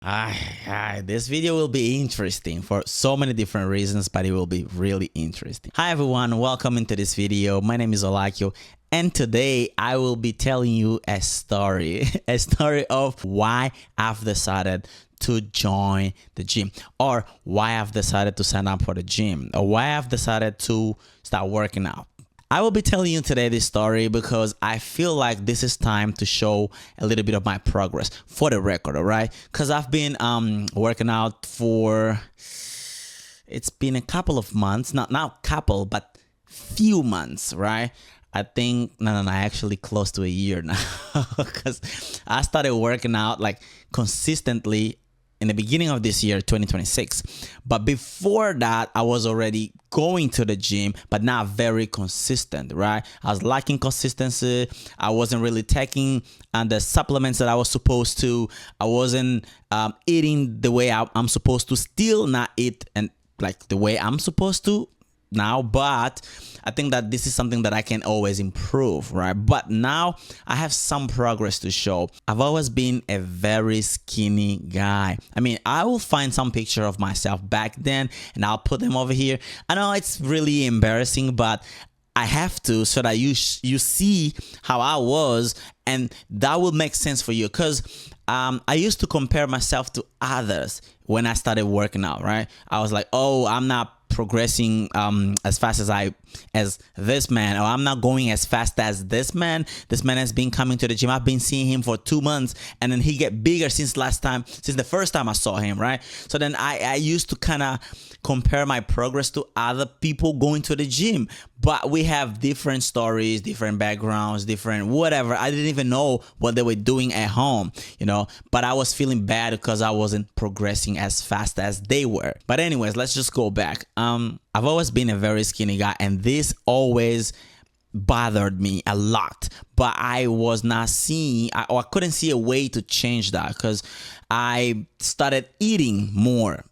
This video will be interesting for so many different reasons, but it will be really interesting. Hi everyone, welcome into this video. My name is Olakio, and today I will be telling you a story, a story of why I've decided to join the gym, or why I've decided to sign up for the gym, or why I've decided to start working out. I will be telling you today this story because I feel like this is time to show a little bit of my progress for the record, all right? Because I've been working out for, it's been a couple of months, not couple, but few months, right? I think, no, actually close to a year now because I started working out like consistently in the beginning of this year, 2026. But before that, I was already going to the gym, but not very consistent, right? I was lacking consistency. I wasn't really taking the supplements that I was supposed to. I wasn't eating the way I'm supposed to, still not eat and like the way I'm supposed to now, but I think that this is something that I can always improve, right? But now I have some progress to show. I've always been a very skinny guy. I mean, I will find some picture of myself back then and I'll put them over here. I know it's really embarrassing, but I have to, so that you see how I was, and that will make sense for you. Because I used to compare myself to others when I started working out, right? I was like, oh, I'm not progressing as fast as this man, or I'm not going as fast as this man. This man has been coming to the gym. I've been seeing him for 2 months, and then he get bigger since the first time I saw him, right? So then I used to kind of compare my progress to other people going to the gym, but we have different stories, different backgrounds, different whatever. I didn't even know what they were doing at home, but I was feeling bad because I wasn't progressing as fast as they were. But anyways, let's just go back. I've always been a very skinny guy, and this always bothered me a lot, but I was not seeing, or I couldn't see a way to change that, because I started eating more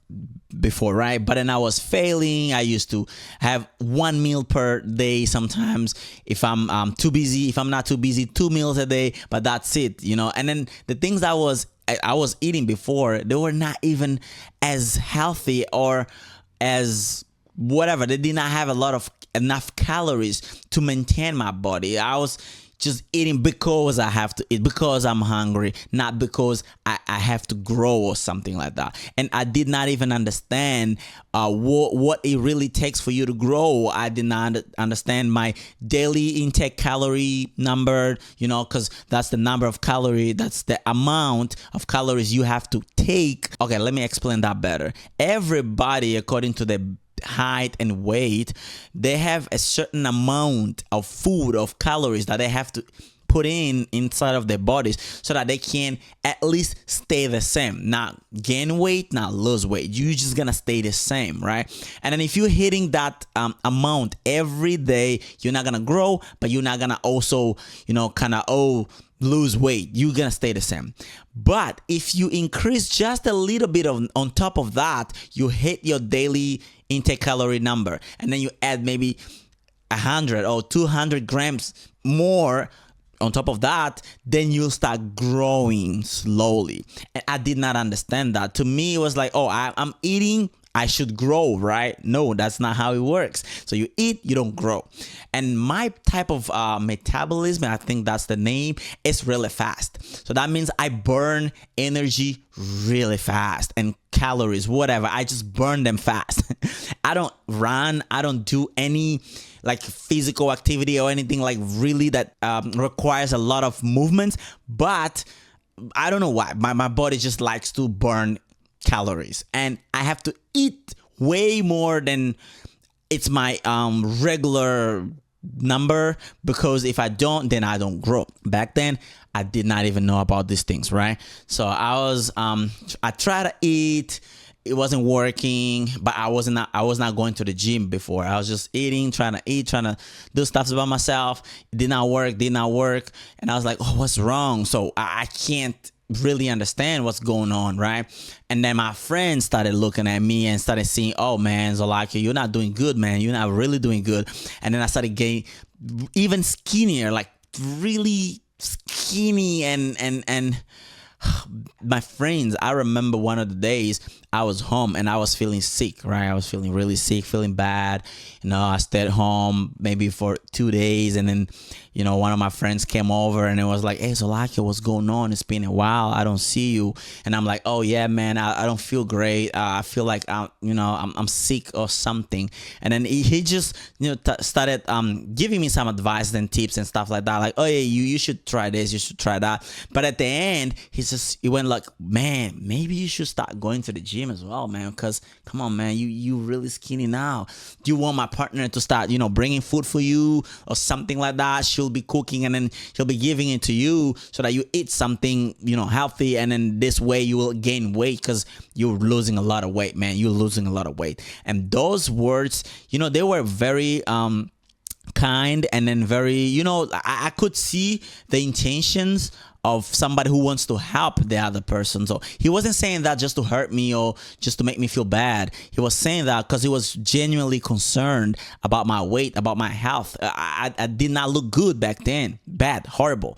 before, right? But then I was failing. I used to have 1 meal per day sometimes. If I'm too busy, if I'm not too busy, 2 meals a day, but that's it, and then the things I was eating before, they were not even as healthy or as whatever. They did not have enough calories to maintain my body. I was just eating because I have to eat, because I'm hungry, not because I have to grow or something like that. And I did not even understand what it really takes for you to grow. I did not understand my daily intake calorie number, because that's the number of calorie, that's the amount of calories you have to take. Okay, let me explain that better. Everybody, according to the height and weight, they have a certain amount of food, of calories that they have to put inside of their bodies so that they can at least stay the same, not gain weight, not lose weight. You're just gonna stay the same, right? And then if you're hitting that amount every day, you're not gonna grow, but you're not gonna also lose weight. You're gonna stay the same. But if you increase just a little bit on top of that, you hit your daily intake calorie number, and then you add maybe 100 or 200 grams more on top of that, then you'll start growing slowly. And I did not understand that. To me, it was like, oh, I'm eating, I should grow, right? No, that's not how it works. So you eat, you don't grow. And my type of metabolism, I think that's the name, is really fast. So that means I burn energy really fast, and calories, whatever. I just burn them fast. I don't run. I don't do any like physical activity or anything like really that requires a lot of movements. But I don't know why. My body just likes to burn calories, and I have to eat way more than it's my regular number, because if I don't, then I don't grow. Back then, I did not even know about these things, right? So I tried to eat. It wasn't working, but I was not going to the gym before. I was just eating, trying to do stuff by myself. It did not work. And I was like, oh, what's wrong? So I can't really understand what's going on, right? And then my friends started looking at me and started seeing, oh man, Zolaki, you're not doing good, man. You're not really doing good. And then I started getting even skinnier, like really skinny, and my friends, I remember one of the days I was home and I was feeling sick, right? I was feeling really sick, feeling bad. I stayed home maybe for 2 days, and then, one of my friends came over and it was like, "Hey, Zolakio, what's going on? It's been a while. I don't see you." And I'm like, "Oh yeah, man, I don't feel great. I feel like I'm sick or something." And then he just started giving me some advice and tips and stuff like that, like, "Oh yeah, you should try this, you should try that." But at the end, he went like, "Man, maybe you should start going to the gym as well, man, because come on, man, you really skinny now. Do you want my partner to start bringing food for you or something like that? She'll be cooking and then she'll be giving it to you so that you eat something healthy, and then this way you will gain weight, because you're losing a lot of weight, man. You're losing a lot of weight." And those words, they were very kind, and then very, I could see the intentions of somebody who wants to help the other person. So he wasn't saying that just to hurt me or just to make me feel bad. He was saying that because he was genuinely concerned about my weight, about my health. I did not look good back then. Bad, horrible.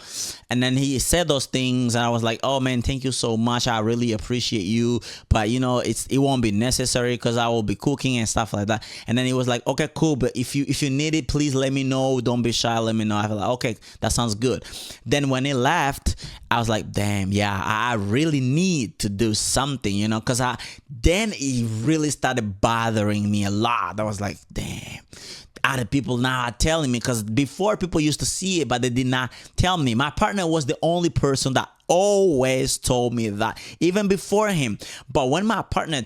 And then he said those things and I was like, "Oh man, thank you so much. I really appreciate you. But it won't be necessary because I will be cooking and stuff like that." And then he was like, "Okay, cool. But if you need it, please let me know. Don't be shy. Let me know." I was like, "Okay, that sounds good." Then when he left, I was like, "Damn, yeah, I really need to do something, because then it really started bothering me a lot. I was like, damn, other people now are telling me, because before people used to see it, but they did not tell me. My partner was the only person that always told me that, even before him. But when my partner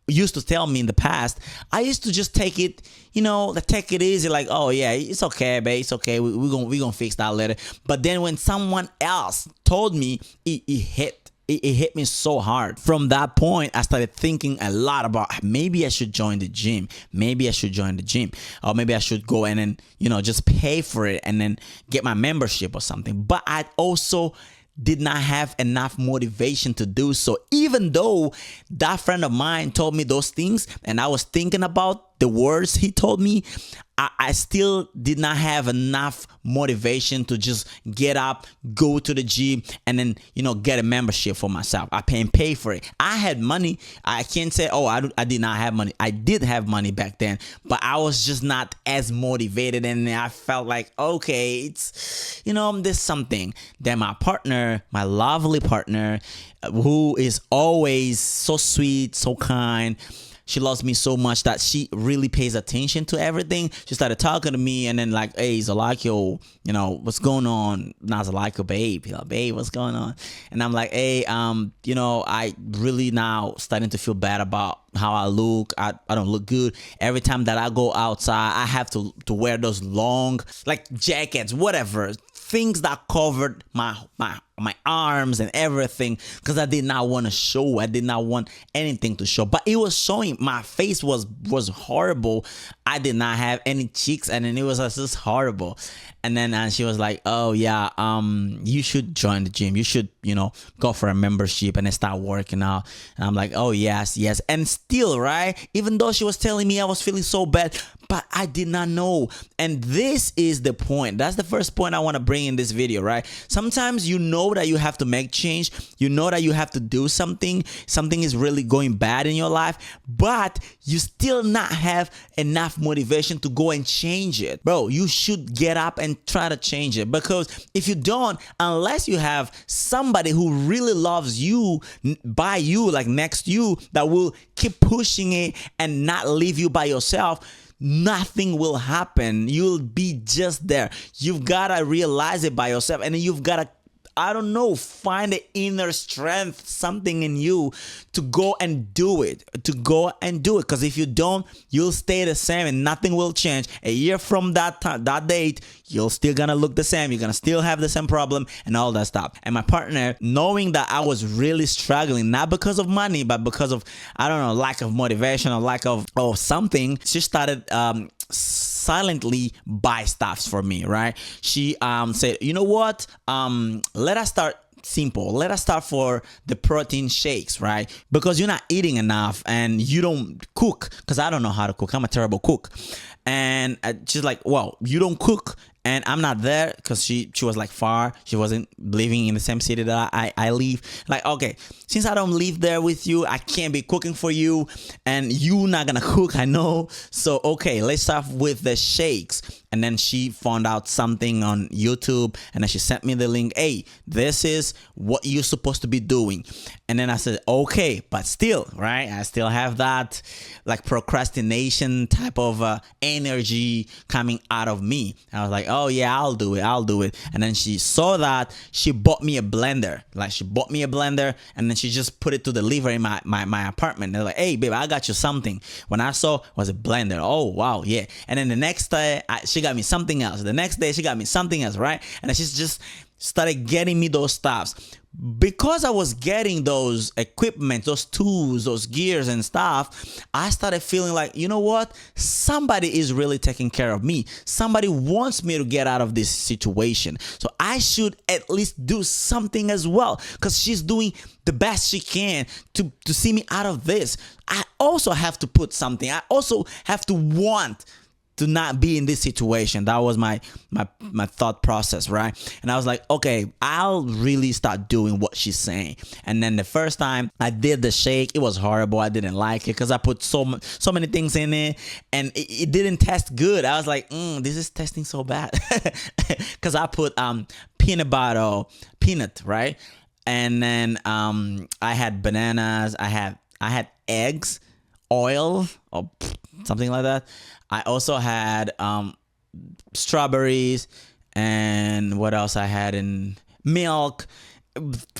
used to tell me in the past, I used to just take it, take it easy, like, "Oh yeah, it's okay, babe, it's okay. We're gonna fix that later." But then when someone else told me, it hit me so hard. From that point, I started thinking a lot about maybe I should join the gym. Maybe I should join the gym. Or maybe I should go and then, just pay for it and then get my membership or something. But I also did not have enough motivation to do so. Even though that friend of mine told me those things and I was thinking about the words he told me, I still did not have enough motivation to just get up, go to the gym, and then, get a membership for myself. I pay for it. I had money. I can't say, "Oh, I did not have money." I did have money back then, but I was just not as motivated, and I felt like, okay, it's, there's something. Then my partner, my lovely partner, who is always so sweet, so kind, she loves me so much that she really pays attention to everything. She started talking to me and then like, "Hey, Zolakio, what's going on?" Not Zolakio, babe. "Babe, what's going on?" And I'm like, "Hey, I really now starting to feel bad about how I look. I don't look good. Every time that I go outside, I have to wear those long, like, jackets, whatever, things that covered my arms and everything, because I did not want to show. I did not want anything to show, but it was showing. My face was horrible. I did not have any cheeks, and then it was just horrible. And then she was like, "Oh yeah, you should join the gym. You should, go for a membership and then start working out." And I'm like, "Oh yes." And still, right, even though she was telling me I was feeling so bad, but I did not know. And this is the point. That's the first point I want to bring in this video, right? Sometimes that you have to make change. That you have to do something. Something is really going bad in your life, but you still not have enough motivation to go and change it. Bro, you should get up and try to change it, because if you don't, unless you have somebody who really loves you by you, like next to you, that will keep pushing it and not leave you by yourself, nothing will happen. You'll be just there. You've got to realize it by yourself, and then you've got to, find the inner strength, something in you to go and do it, because if you don't, you'll stay the same and nothing will change. A year from that time, that date, you're still gonna look the same. You're gonna still have the same problem and all that stuff. And my partner, knowing that I was really struggling, not because of money, but because of, lack of motivation or lack of something, she started silently buy stuffs for me, right? She said, "You know what? Let us start simple. Let us start for the protein shakes, right? Because you're not eating enough and you don't cook." Because I don't know how to cook. I'm a terrible cook. And she's like, "Well, you don't cook and I'm not there because she was like far. She wasn't living in the same city that I live. Like, okay, since I don't live there with you, I can't be cooking for you, and you not gonna cook, I know. So okay, let's start with the shakes. And then she found out something on YouTube, and then she sent me the link. Hey, this is what you're supposed to be doing. And then I said, okay, but still, right? I still have that like procrastination type of energy coming out of me. I was like, oh yeah, I'll do it. And then she saw that. She bought me a blender. Like, she bought me a blender, and then she just put it to deliver in my apartment. They're like, hey babe, I got you something. When I saw, it was a blender. Oh wow, yeah. And then the next day she got me something else. The next day she got me something else, right? And then she's just started getting me those stuffs. Because I was getting those equipment, those tools, those gears and stuff, I started feeling like, you know what? Somebody is really taking care of me. Somebody wants me to get out of this situation. So I should at least do something as well, because she's doing the best she can to see me out of this. I also have to put something. I also have to want to not be in this situation. That was my thought process, right? And I was like, okay, I'll really start doing what she's saying. And then the first time I did the shake, it was horrible. I didn't like it because I put so many things in it, and it didn't taste good. I was like, this is tasting so bad, because I put peanut, right? And then I had bananas. I had eggs, oil, or something like that. I also had strawberries, and what else I had in milk,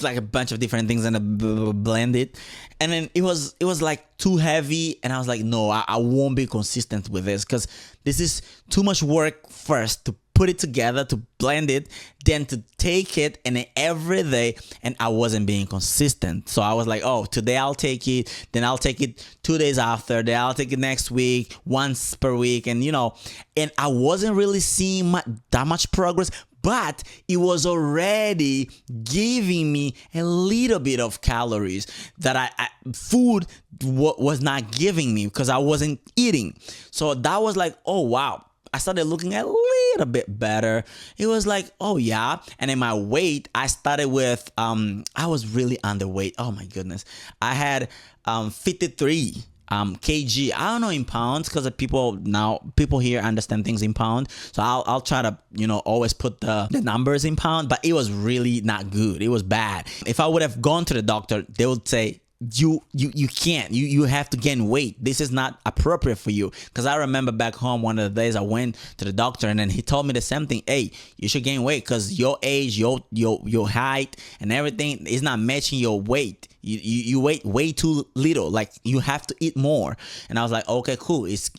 like a bunch of different things, and I blended. And then it was like too heavy, and I was like, no, I won't be consistent with this, because this is too much work first to put it together, to blend it, then to take it, and then every day, and I wasn't being consistent. So I was like, oh, today I'll take it, then I'll take it 2 days after, then I'll take it next week, once per week, and and I wasn't really seeing that much progress, but it was already giving me a little bit of calories that food was not giving me, because I wasn't eating. So that was like, oh wow. I started looking a little bit better. It was like, oh yeah. And in my weight, I started with, I was really underweight. Oh my goodness. I had 53 kg. I don't know in pounds, because people here understand things in pound. So I'll try to, always put the numbers in pound, but it was really not good. It was bad. If I would have gone to the doctor, they would say, you can't, you have to gain weight. This is not appropriate for you. Because I remember back home, one of the days I went to the doctor, and then he told me the same thing. Hey, you should gain weight, because your age, your height and everything is not matching your weight. You weigh way too little. Like, you have to eat more. And I was like, okay, cool. It's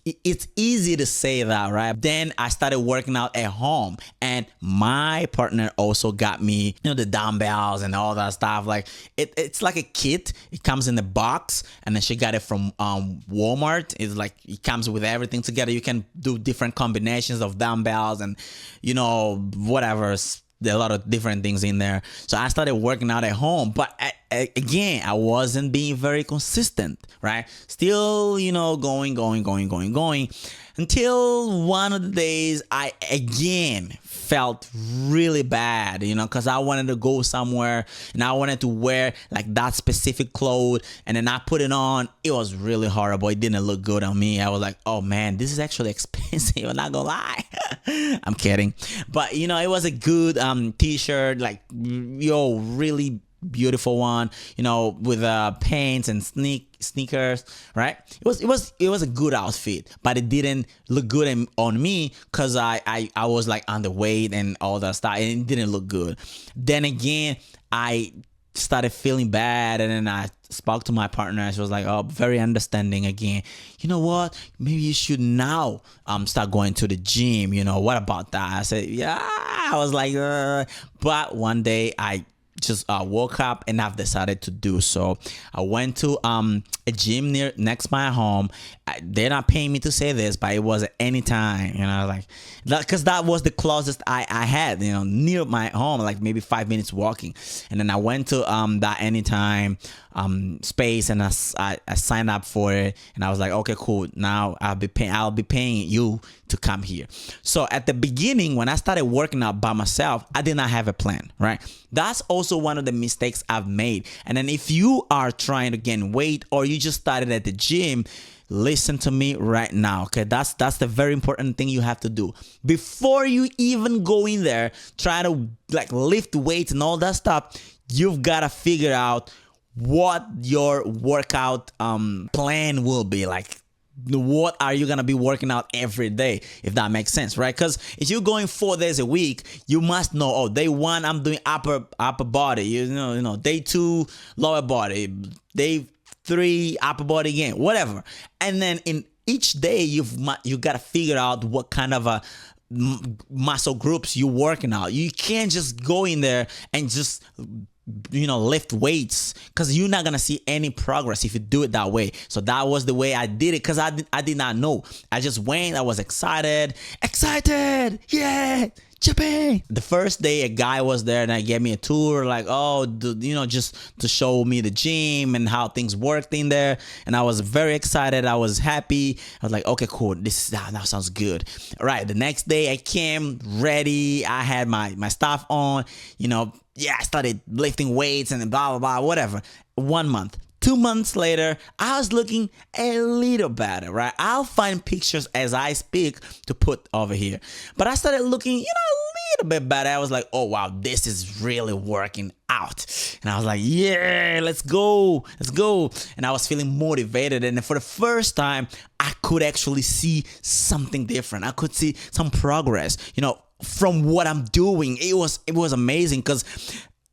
easy to say that, right? Then I started working out at home, and my partner also got me, the dumbbells and all that stuff. Like, it's like a kit. It comes in a box, and then she got it from Walmart. It's like, it comes with everything together. You can do different combinations of dumbbells and whatever. There are a lot of different things in there. So I started working out at home, but again, I wasn't being very consistent, right? Still, going until one of the days I again felt really bad, because I wanted to go somewhere and I wanted to wear like that specific clothes, and then I put it on. It was really horrible. It didn't look good on me. I was like, oh man, this is actually expensive. I'm not gonna lie. I'm kidding. But it was a good t-shirt, like really beautiful one, with pants and sneakers, right? It was a good outfit, but it didn't look good on me, because I was like underweight and all that stuff, and it didn't look good. Then again, I started feeling bad, and then I spoke to my partner. She was like, oh, very understanding again. You know what? Maybe you should now start going to the gym. What about that? I said, yeah. I was like, but one day I just woke up and I've decided to do so. I went to a gym next my home. They're not paying me to say this, but it was at any time, like that, because that was the closest I had, near my home, like maybe 5 minutes walking. And then I went to that Anytime. space, and I signed up for it, and I was like, okay, cool. Now I'll be paying you to come here. So at the beginning, when I started working out by myself, I did not have a plan, right? That's also one of the mistakes I've made. And then if you are trying to gain weight, or you just started at the gym, listen to me right now, okay? That's the very important thing you have to do. Before you even go in there, try to like lift weights and all that stuff, you've got to figure out what your workout plan will be like. What are you gonna be working out every day, if that makes sense, right? Because if you're going 4 days a week, you must know, oh, day 1 I'm doing upper body, you know, day 2 lower body, day 3 upper body again, whatever. And then in each day you got to figure out what kind of muscle groups you're working out. You can't just go in there and just lift weights, because you're not gonna see any progress if you do it that way. So that was the way I did it, because I did not know. I just went. I was excited, yeah, Japan. The first day a guy was there and I gave me a tour, like, oh, just to show me the gym and how things worked in there. And I was very excited. I was happy. I was like, okay, cool. That sounds good. All right. The next day I came ready. I had my stuff on, yeah, I started lifting weights and blah, blah, blah, whatever. 1 month. 2 months later, I was looking a little better, right? I'll find pictures as I speak to put over here. But I started looking, a little bit better. I was like, oh, wow, this is really working out. And I was like, yeah, let's go. And I was feeling motivated. And for the first time, I could actually see something different. I could see some progress, from what I'm doing. It was amazing, because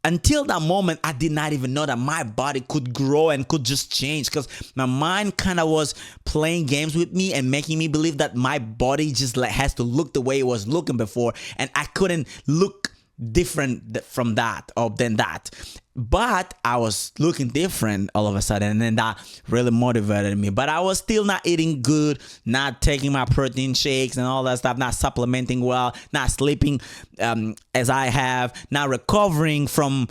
until that moment, I did not even know that my body could grow and could just change, because my mind kind of was playing games with me and making me believe that my body just has to look the way it was looking before, and I couldn't look different from that or than that. But I was looking different all of a sudden, and then that really motivated me. But I was still not eating good, not taking my protein shakes and all that stuff, not supplementing well, not sleeping as I have, not recovering from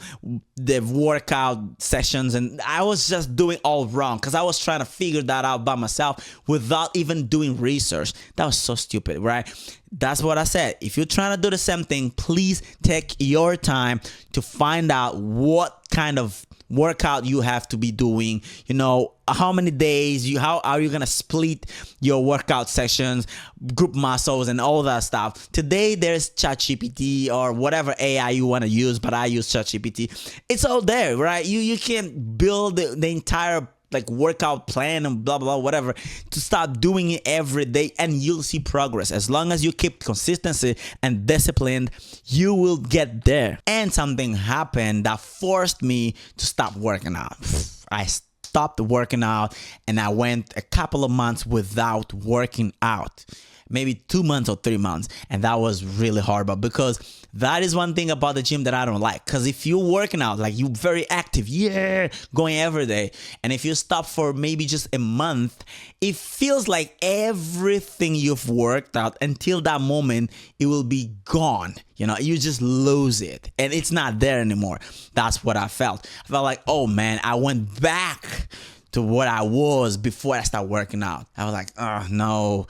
the workout sessions. And I was just doing all wrong, because I was trying to figure that out by myself without even doing research. That was so stupid, right? That's what I said. If you're trying to do the same thing, please take your time to find out what kind of workout you have to be doing, how many days, how are you going to split your workout sessions, group muscles, and all that stuff. Today, there's ChatGPT or whatever AI you want to use, but I use ChatGPT. It's all there, right? You can build the entire workout plan and blah, blah, blah, whatever, to start doing it every day, and you'll see progress. As long as you keep consistency and disciplined, you will get there. And something happened that forced me to stop working out. I stopped working out, and I went a couple of months without working out. Maybe 2 months or 3 months. And that was really horrible, because that is one thing about the gym that I don't like. Because if you're working out, you're very active, going every day, and if you stop for maybe just a month, it feels like everything you've worked out until that moment, it will be gone. You just lose it, and it's not there anymore. That's what I felt. I felt like, oh man, I went back to what I was before I started working out. I was like, oh no,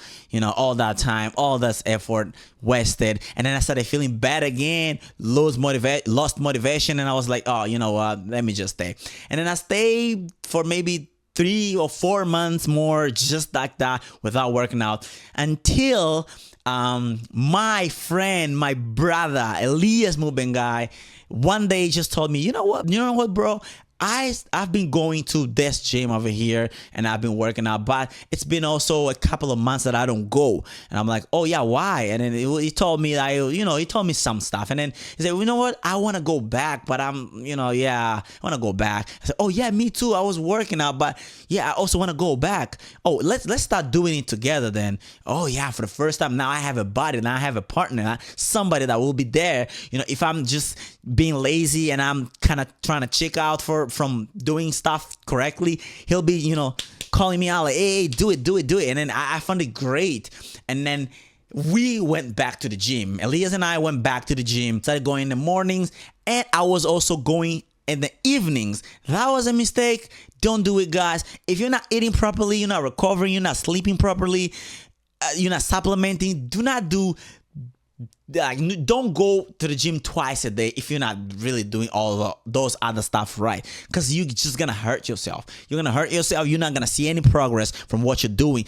all that time, all that effort wasted. And then I started feeling bad again, lost motivation, and I was like, oh, you know what, let me just stay. And then I stayed for maybe 3 or 4 months more, just like that, without working out, until my friend, my brother, Elias Mubengai, one day just told me, you know what, bro? I've been going to this gym over here, and I've been working out, but it's been also a couple of months that I don't go. And I'm like, oh yeah, why? And then he told me he told me some stuff, and then he said, you know what, I want to go back, but I want to go back. I said, oh yeah, me too. I was working out, but yeah, I also want to go back. Oh, let's start doing it together then. Oh yeah, for the first time now I have a body, now I have a partner, somebody that will be there. If I'm just being lazy and I'm kind of trying to check out from doing stuff correctly, he'll be calling me out like, hey, do it. And then I found it great. And then we went back to the gym. Elias and I went back to the gym, started going in the mornings, and I was also going in the evenings. That was a mistake. Don't do it, guys. If you're not eating properly, you're not recovering, you're not sleeping properly, you're not supplementing, do not do, like, don't go to the gym twice a day if you're not really doing all of those other stuff right, because you're just gonna hurt yourself. You're gonna hurt yourself. You're not gonna see any progress from what you're doing,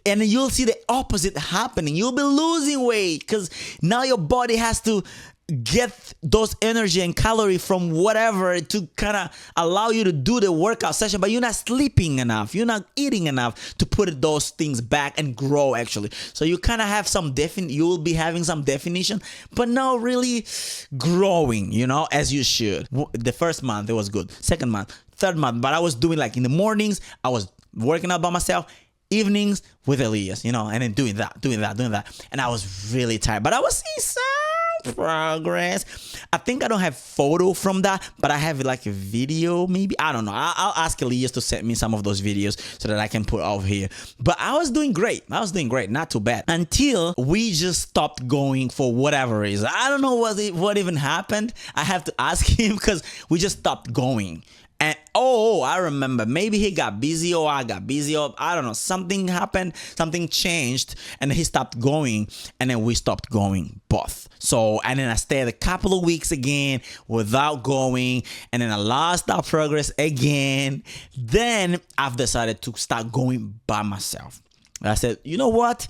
and then you'll see the opposite happening. You'll be losing weight because now your body has to get those energy and calorie from whatever to kind of allow you to do the workout session, but you're not sleeping enough, you're not eating enough to put those things back and grow actually. So you kind of have some you will be having some definition, but not really growing, as you should. The first month it was good, second month, third month, but I was doing like in the mornings I was working out by myself, evenings with Elias, and then doing that, and I was really tired, but I was seeing some progress. I think I don't have photo from that, but I have like a video maybe. I don't know. I'll ask Elias to send me some of those videos so that I can put over here. But I was doing great. Not too bad. Until we just stopped going for whatever reason. I don't know what even happened. I have to ask him because we just stopped going. And I remember, maybe he got busy or I got busy, or I don't know, something happened, something changed, and he stopped going, and then we stopped going both. So, and then I stayed a couple of weeks again without going, and then I lost our progress again. Then I've decided to start going by myself. I said, you know what?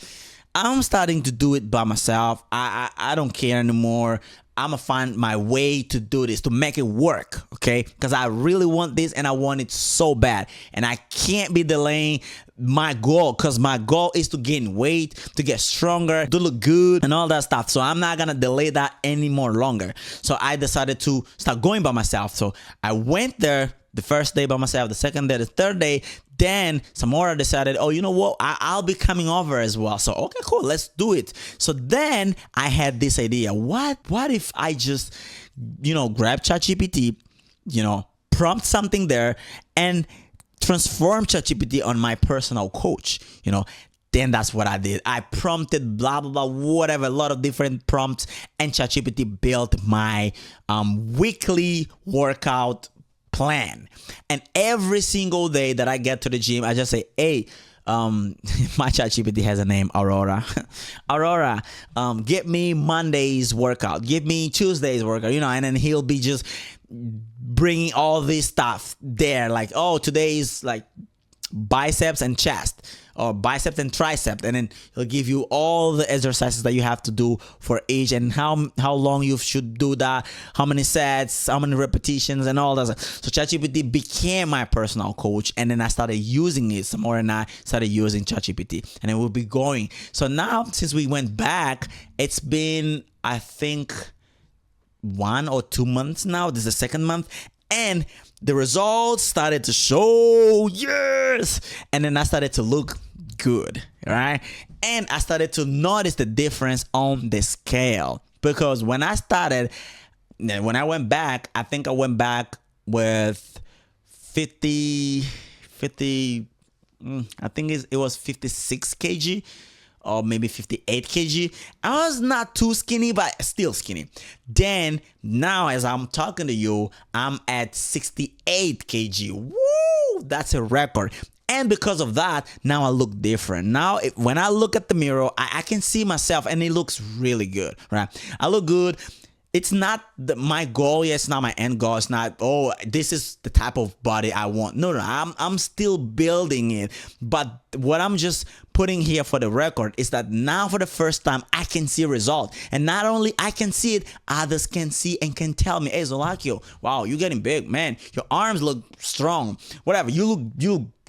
I'm starting to do it by myself. I don't care anymore. I'm gonna find my way to do this, to make it work, okay? Because I really want this and I want it so bad. And I can't be delaying my goal, because my goal is to gain weight, to get stronger, to look good and all that stuff. So I'm not gonna delay that any more longer. So I decided to start going by myself. So I went there the first day by myself, the second day, the third day. Then Samora decided, you know what, I'll be coming over as well. So okay, cool, let's do it. So then I had this idea. What if I just, grab ChatGPT, prompt something there and transform ChatGPT on my personal coach, Then that's what I did. I prompted blah, blah, blah, whatever, a lot of different prompts, and ChatGPT built my weekly workout plan. And every single day that I get to the gym, I just say, hey, my ChatGPT has a name, Aurora. Aurora, get me Monday's workout, give me Tuesday's workout, and then he'll be just bringing all this stuff there, like, today is like biceps and chest, or biceps and tricep, and then he'll give you all the exercises that you have to do for each, and how long you should do that, how many sets, how many repetitions, and all that. So ChatGPT became my personal coach, and then I started using it. Samora and I started using ChatGPT, and it will be going. So now, since we went back, it's been, I think, 1 or 2 months now. This is the second month, and the results started to show, yes, and then I started to look good, right? And I started to notice the difference on the scale, because when I went back, I think I went back with 50, I think it was 56 kg or maybe 58 kg. I was not too skinny, but still skinny. Then now, as I'm talking to you, I'm at 68 kg. Woo! That's a record. And because of that, now I look different. Now, when I look at the mirror, I can see myself, and it looks really good, right? I look good. It's not my goal yet. It's not my end goal. It's not, this is the type of body I want. No, I'm still building it. But what I'm just putting here for the record is that now, for the first time, I can see results. And not only I can see it, others can see and can tell me, hey, Zolakio, wow, you're getting big, man. Your arms look strong. Whatever. You look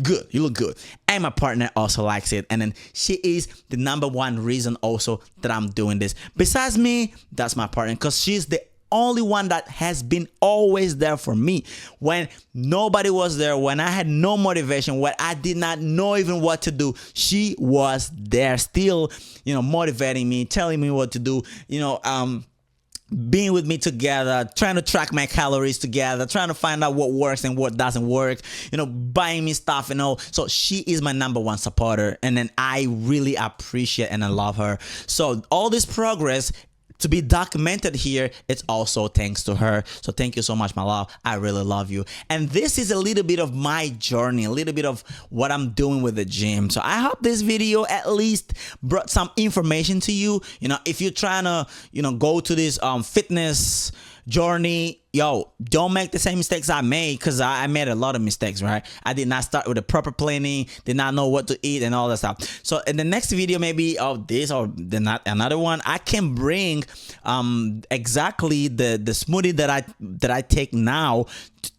good. You look good. And my partner also likes it. And then she is the number one reason also that I'm doing this. Besides me, that's my partner, because she's the only one that has been always there for me when nobody was there, when I had no motivation, when I did not know even what to do. She was there still, motivating me, telling me what to do, being with me together, trying to track my calories together, trying to find out what works and what doesn't work, buying me stuff and all. So she is my number one supporter, and then I really appreciate and I love her. So all this progress to be documented here, it's also thanks to her. So thank you so much, my love. I really love you. And this is a little bit of my journey, a little bit of what I'm doing with the gym. So I hope this video at least brought some information to you. You know, if you're trying to, you know, go to this fitness journey, yo, don't make the same mistakes I made, because I made a lot of mistakes, right? I did not start with a proper planning, did not know what to eat and all that stuff. So in the next video, maybe of this or another one, I can bring exactly the smoothie that I take now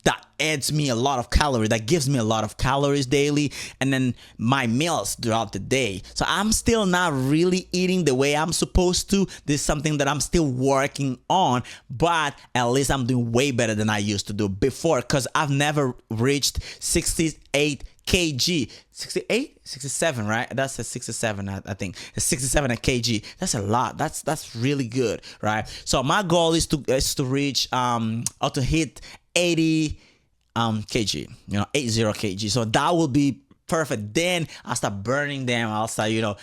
that adds me a lot of calories, that gives me a lot of calories daily, and then my meals throughout the day. So I'm still not really eating the way I'm supposed to. This is something that I'm still working on, but at least I'm doing way better than I used to do before, because I've never reached 68 kg. 68, 67, right? That's a 67, I think. It's 67 kg. That's a lot. That's really good, right? So my goal is to reach or to hit 80 kg, you know, 80 kg. So that will be perfect. Then I'll start burning them. I'll start, you know,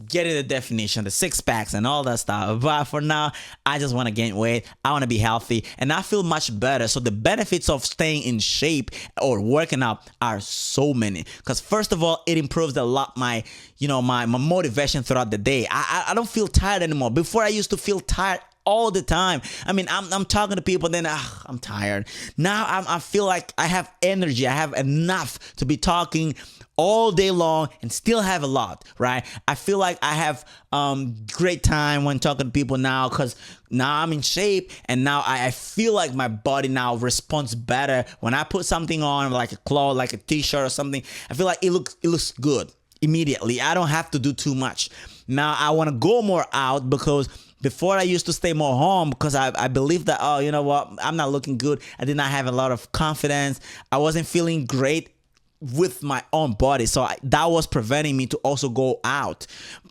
getting the definition, the six packs and all that stuff. But for now, I just want to gain weight. I want to be healthy, and I feel much better. So the benefits of staying in shape or working out are so many. Because first of all, it improves a lot my motivation throughout the day. I don't feel tired anymore. Before I used to feel tired all the time. I mean, I'm talking to people, then I'm tired. Now I feel like I have energy. I have enough to be talking all day long and still have a lot, right? I feel like I have great time when talking to people now, because now I'm in shape, and now I feel like my body now responds better when I put something on, like a cloth, like a t-shirt or something. I feel like it looks good immediately. I don't have to do too much. Now I want to go more out, because before I used to stay more home, because I believed that, oh, you know what, I'm not looking good. I did not have a lot of confidence. I wasn't feeling great with my own body. So that was preventing me to also go out,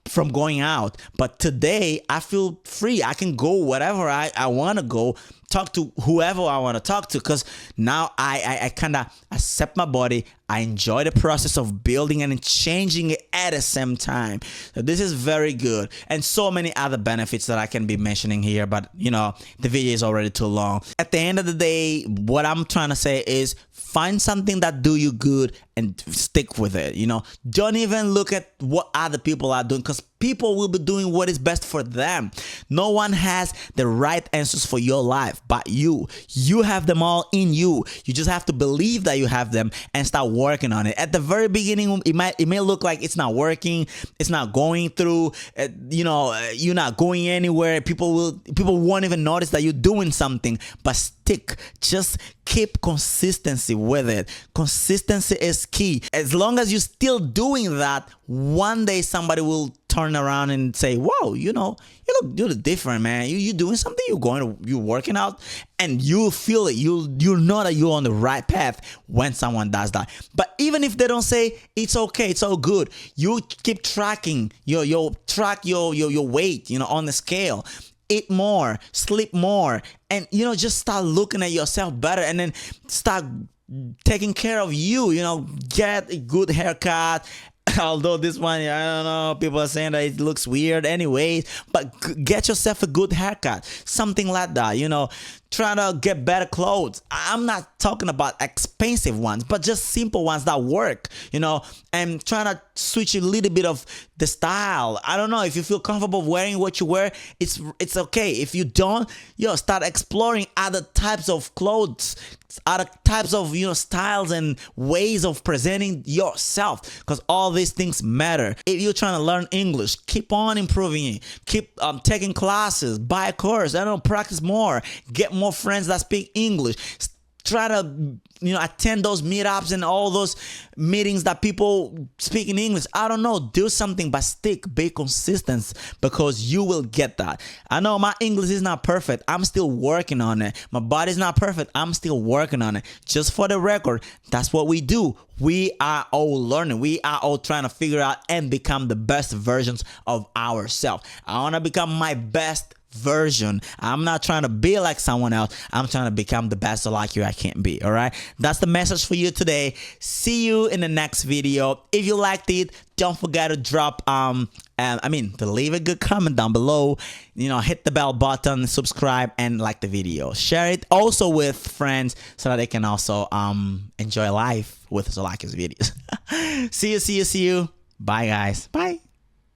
from going out. But today I feel free. I can go wherever I want to go, talk to whoever I want to talk to, because now I kind of accept my body. I enjoy the process of building and changing it at the same time. So this is very good, and so many other benefits that I can be mentioning here, but you know, the video is already too long. At the end of the day, what I'm trying to say is find something that do you good and stick with it. You know, don't even look at what other people are doing, because people will be doing what is best for them. No one has the right answers for your life but you. You have them all in you. You just have to believe that you have them and start working on it. At the very beginning, it may look like it's not working, it's not going through, you know, you're not going anywhere. People won't even notice that you're doing something, but stick. Just keep consistency with it. Consistency is key. As long as you're still doing that, one day somebody will turn around and say, whoa, you know, you look different, man. You doing something, you're working out, and you feel it. You know that you're on the right path when someone does that. But even if they don't say, it's okay, it's all good, you keep tracking your weight, you know, on the scale. Eat more, sleep more, and you know, just start looking at yourself better, and then start taking care of you. You know, get a good haircut. Although this one, I don't know, people are saying that it looks weird anyways, but get yourself a good haircut, something like that. You know, try to get better clothes. I'm not talking about expensive ones, but just simple ones that work, you know, and trying to switch a little bit of the style. I don't know, if you feel comfortable wearing what you wear, it's okay. If you don't, start exploring other types of clothes, other types of, styles and ways of presenting yourself, because all these things matter. If you're trying to learn English, keep on improving it. Keep taking classes, buy a course, practice more, get more friends that speak English. Try to attend those meetups and all those meetings that people speak in English. I don't know, do something, but stick, be consistent, because you will get that. I know my English is not perfect, I'm still working on it. My body's not perfect, I'm still working on it. Just for the record, that's what we do. We are all learning. We are all trying to figure out and become the best versions of ourselves. I want to become my best version. I'm not trying to be like someone else. I'm trying to become the best Zolakio I can be. All right. That's the message for you today. See you in the next video. If you liked it, don't forget to drop to leave a good comment down below. Hit the bell button, subscribe, and like the video. Share it also with friends so that they can also enjoy life with Zolakio's videos. See you. Bye guys. Bye.